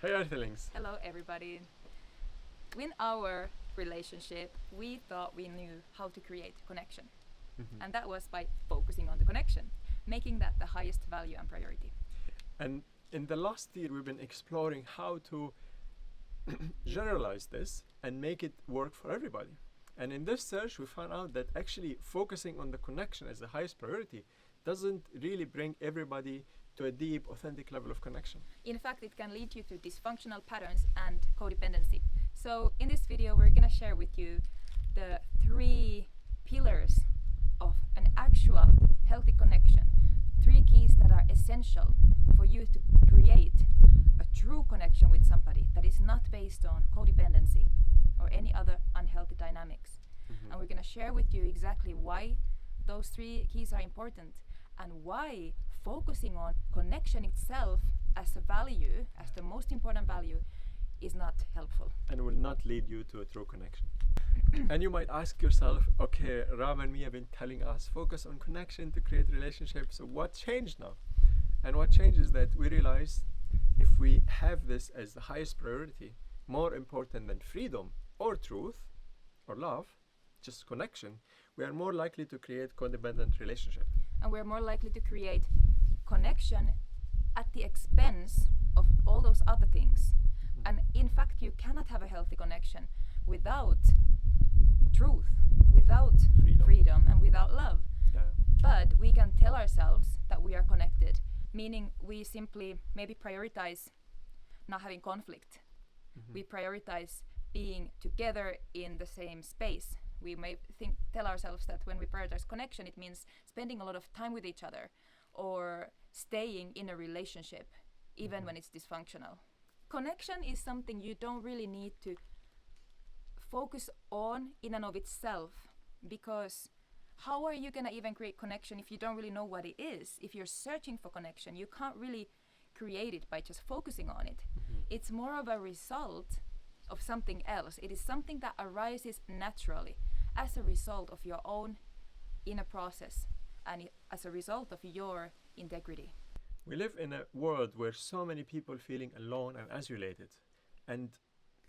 Hey Earthlings! Hello, everybody. In our relationship, we thought we knew how to create connection. And that was by focusing on the connection, making that the highest value and priority. And in the last year, we've been exploring how to generalize this and make it work for everybody. And in this search, we found out that actually focusing on the connection as the highest priority doesn't really bring everybody to a deep, authentic level of connection. In fact, it can lead you to dysfunctional patterns and codependency. So in this video, we're going to share with you the 3 pillars of an actual healthy connection. 3 keys that are essential for you to create a true connection with somebody that is not based on codependency or any other unhealthy dynamics. And we're going to share with you exactly why those 3 keys are important and why focusing on connection itself as a value, as the most important value, is not helpful. And will not lead you to a true connection. And you might ask yourself, okay, Ram and me have been telling us focus on connection to create relationships, so what changed now? And what changed is that we realize if we have this as the highest priority, more important than freedom or truth or love, just connection, we are more likely to create codependent relationship. And we're more likely to create connection at the expense of all those other things. And in fact, you cannot have a healthy connection without truth, without freedom and without love. Yeah. But we can tell ourselves that we are connected, meaning we simply maybe prioritize not having conflict. We prioritize being together in the same space. We may tell ourselves that when we prioritize connection, it means spending a lot of time with each other or staying in a relationship, even when it's dysfunctional. Connection is something you don't really need to focus on in and of itself, because how are you going to even create connection if you don't really know what it is? If you're searching for connection, you can't really create it by just focusing on it. It's more of a result of something else. It is something that arises naturally as a result of your own inner process and as a result of your integrity. We live in a world where so many people feeling alone and isolated, and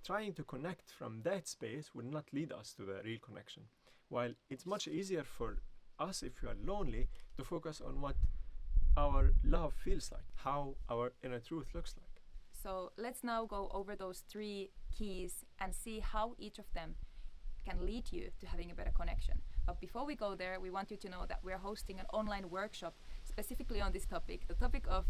trying to connect from that space will not lead us to the real connection. While it's much easier for us, if you are lonely, to focus on what our love feels like, how our inner truth looks like. So let's now go over those 3 keys and see how each of them can lead you to having a better connection. But before we go there, we want you to know that we're hosting an online workshop specifically on this topic, the topic of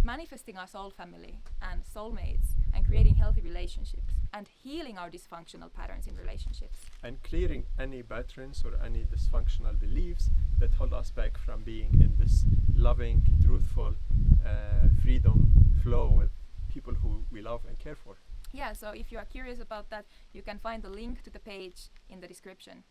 manifesting our soul family and soulmates and creating healthy relationships and healing our dysfunctional patterns in relationships. And clearing any patterns or any dysfunctional beliefs that hold us back from being in this loving, truthful, freedom flow with people who we love and care for. Yeah, so if you are curious about that, you can find the link to the page in the description.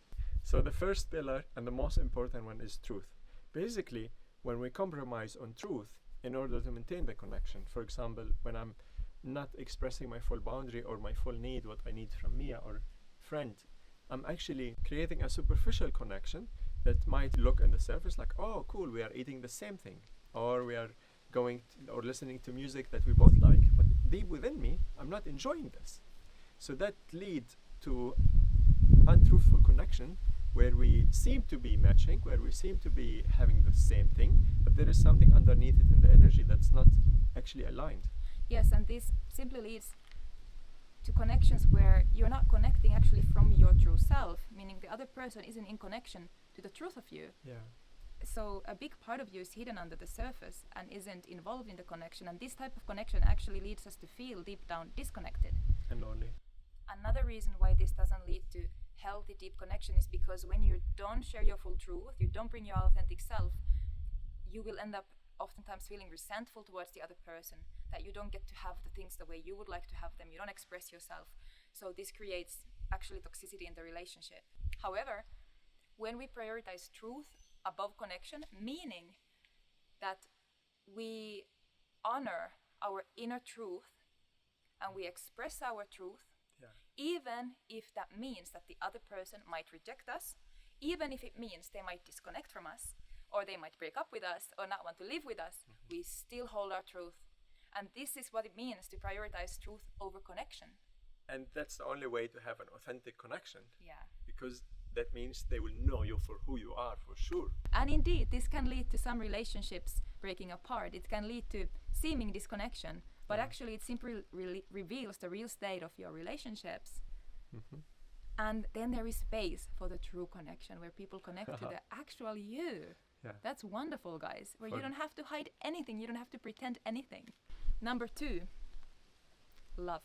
So the first pillar and the most important one is truth. Basically, when we compromise on truth in order to maintain the connection, for example, when I'm not expressing my full boundary or my full need, what I need from Mia or friend, I'm actually creating a superficial connection that might look on the surface like, oh cool, we are eating the same thing, or we are going or listening to music that we both like, but deep within me, I'm not enjoying this. So that leads to untruthful connection where we seem to be matching, where we seem to be having the same thing, but there is something underneath it in the energy that's not actually aligned. Yes, and this simply leads to connections where you're not connecting actually from your true self, meaning the other person isn't in connection to the truth of you. Yeah. So a big part of you is hidden under the surface and isn't involved in the connection, and this type of connection actually leads us to feel deep down disconnected. And lonely. Another reason why this doesn't lead to healthy deep connection is because when you don't share your full truth, you don't bring your authentic self, you will end up oftentimes feeling resentful towards the other person, that you don't get to have the things the way you would like to have them, you don't express yourself. So this creates actually toxicity in the relationship. However, when we prioritize truth above connection, meaning that we honor our inner truth and we express our truth, even if that means that the other person might reject us, even if it means they might disconnect from us, or they might break up with us or not want to live with us, we still hold our truth. And this is what it means to prioritize truth over connection. And that's the only way to have an authentic connection. Yeah. Because that means they will know you for who you are, for sure. And indeed, this can lead to some relationships breaking apart. It can lead to seeming disconnection, but actually it simply reveals the real state of your relationships. Mm-hmm. And then there is space for the true connection, where people connect to the actual you. Yeah. That's wonderful, guys, where you For- don't have to hide anything, you don't have to pretend anything. Number 2, love.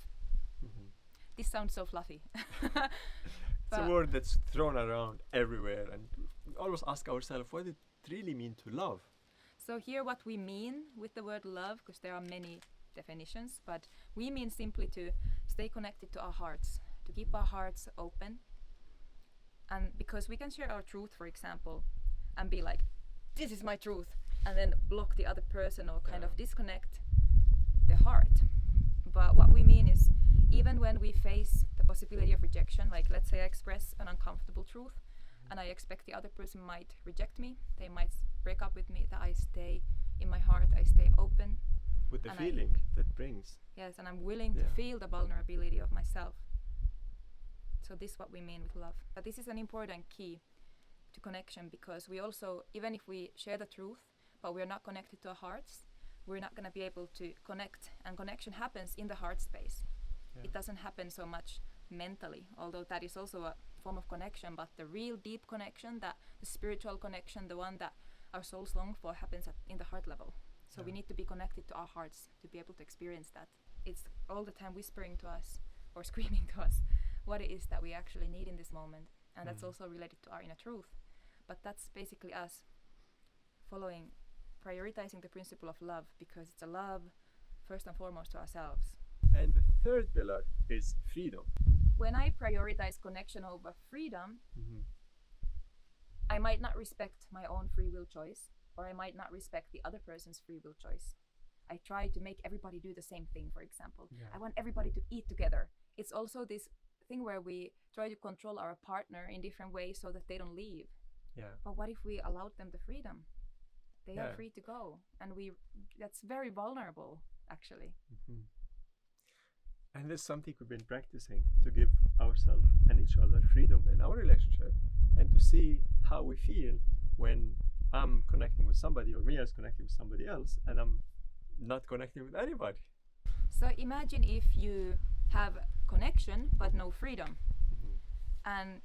Mm-hmm. This sounds so fluffy. It's a word that's thrown around everywhere, and we always ask ourselves, what does it really mean to love? So here what we mean with the word love, because there are many definitions, but we mean simply to stay connected to our hearts, to keep our hearts open. And because we can share our truth, for example, and be like, this is my truth, and then block the other person or kind of disconnect the heart. But what we mean is, even when we face the possibility of rejection, like let's say I express an uncomfortable truth and I expect the other person might reject me, they might break up with me, that I stay in my heart, I stay open. With the And feeling that brings. Yes, and I'm willing to Yeah. feel the vulnerability of myself. So this is what we mean with love. But this is an important key to connection, because we also, even if we share the truth, but we're not connected to our hearts, we're not going to be able to connect. And connection happens in the heart space. Yeah. It doesn't happen so much mentally, although that is also a form of connection, but the real deep connection, that the spiritual connection, the one that our souls long for, happens in the heart level. So we need to be connected to our hearts to be able to experience that. It's all the time whispering to us or screaming to us what it is that we actually need in this moment. And that's also related to our inner truth. But that's basically us prioritizing the principle of love, because it's a love first and foremost to ourselves. And the third pillar is freedom. When I prioritize connection over freedom, I might not respect my own free will choice, or I might not respect the other person's free will choice. I try to make everybody do the same thing, for example. Yeah. I want everybody to eat together. It's also this thing where we try to control our partner in different ways so that they don't leave. Yeah. But what if we allowed them the freedom? They are Yeah. free to go. And that's very vulnerable, actually. Mm-hmm. And that's something we've been practicing, to give ourselves and each other freedom in our relationship, and to see how we feel when I'm connecting with somebody, or Mia is connecting with somebody else, and I'm not connecting with anybody. So imagine if you have connection but no freedom, and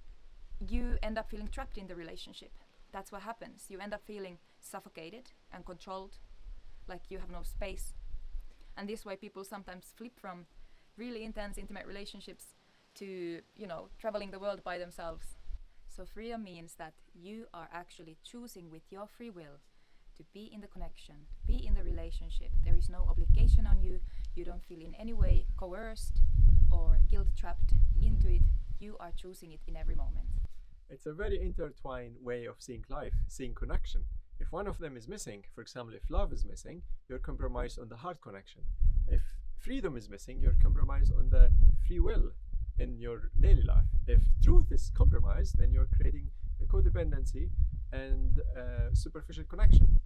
you end up feeling trapped in the relationship. That's what happens. You end up feeling suffocated and controlled, like you have no space. And this way people sometimes flip from really intense intimate relationships to, traveling the world by themselves. So freedom means that you are actually choosing with your free will to be in the connection, to be in the relationship. There is no obligation on you. You don't feel in any way coerced or guilt-trapped into it. You are choosing it in every moment. It's a very intertwined way of seeing life, seeing connection. If one of them is missing, for example, if love is missing, you're compromised on the heart connection. If freedom is missing, you're compromised on the free will in your daily life. If truth is compromised, then you're creating a codependency and superficial connection.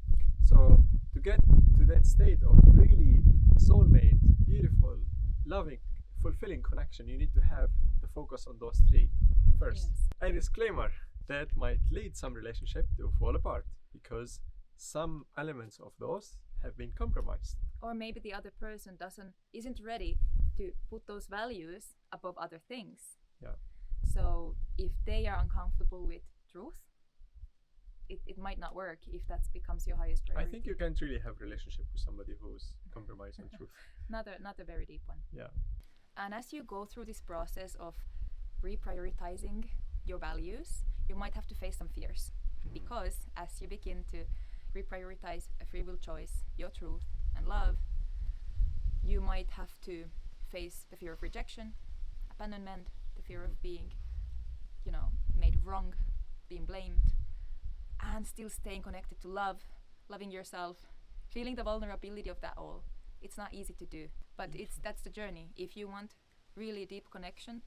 So to get to that state of really soulmate, beautiful, loving, fulfilling connection, you need to have the focus on those three first. Yes. A disclaimer, that might lead some relationship to fall apart because some elements of those have been compromised. Or maybe the other person isn't ready to put those values above other things. Yeah. So if they are uncomfortable with truth, it might not work if that becomes your highest priority. I think you can't really have relationship with somebody who's compromised on truth. Not a very deep one. Yeah. And as you go through this process of reprioritizing your values, you might have to face some fears. Because as you begin to reprioritize a free will choice, your truth and love, you might have to face the fear of rejection, abandonment, the fear of being, made wrong, being blamed, and still staying connected to love, loving yourself, feeling the vulnerability of that all. It's not easy to do, but that's the journey. If you want really deep connection,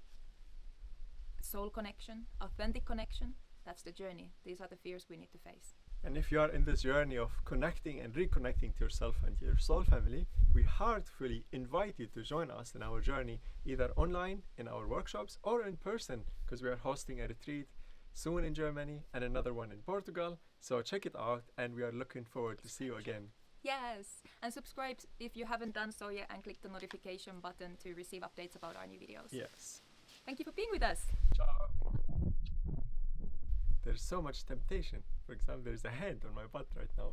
soul connection, authentic connection, that's the journey. These are the fears we need to face. And if you are in this journey of connecting and reconnecting to yourself and your soul family, we heartfully invite you to join us in our journey, either online in our workshops or in person, because we are hosting a retreat soon in Germany and another one in Portugal. So check it out, and we are looking forward to see you again. Yes, and subscribe if you haven't done so yet, and click the notification button to receive updates about our new videos. Yes. Thank you for being with us. Ciao. There's so much temptation. For example, there's a hand on my butt right now.